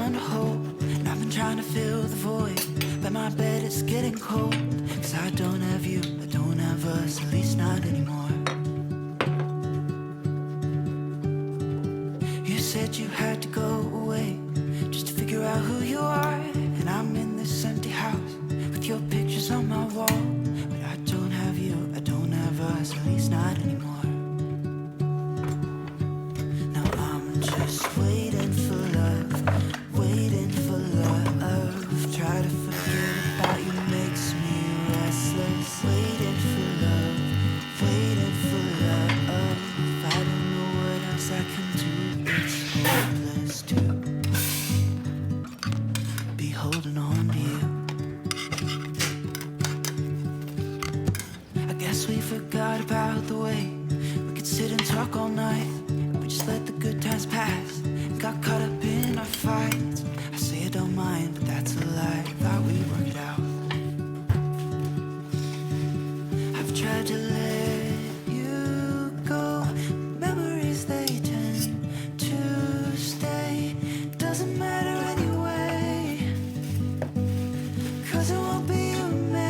find hope, and I've been trying to fill the void, but my bed is getting cold. Cause I don't have you, I don't have us, at least not anymore. You said you had to go away just to figure out who you are, and I'm in this empty house with your pictures on my wall. But I don't have you, I don't have us, at least not anymore. Now I'm just waiting for love, waiting for love. Try to forget about you makes me restless. Waiting for love, waiting for love. I don't know what else I can do, it's hopeless to be holding on to you. I guess we forgot about the way we could sit and talk all night. We just let the good times pass and got caught up in our fights. I say I don't mind, but that's a lie. Thought we'd work it out. I've tried to let you go. Memories, they tend to stay. Doesn't matter anyway, cause it won't be you and me.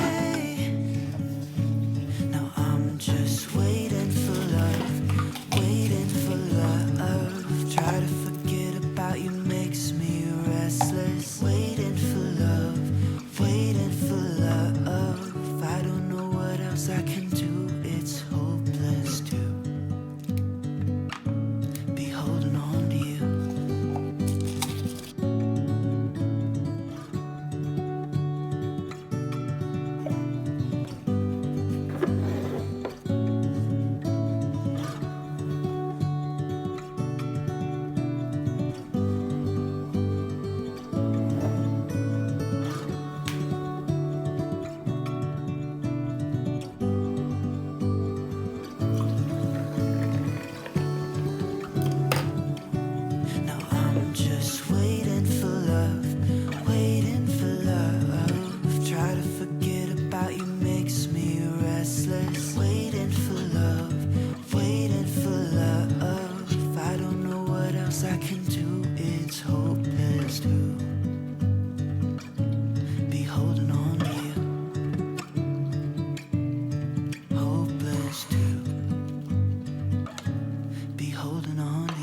Now I'm just waiting for love, waiting for love. Try to forget about you makes me restless. Waiting for love, waiting for love. I don't know what else I can do, it's hopeless to be holding on to you. Now I'm just waiting for love, waiting for love. Try to forget about you makes me restless. Waiting for love, waiting for love. I don't know what else I can do, it's hopeless to be holding on to you. Hopeless to be holding on to you.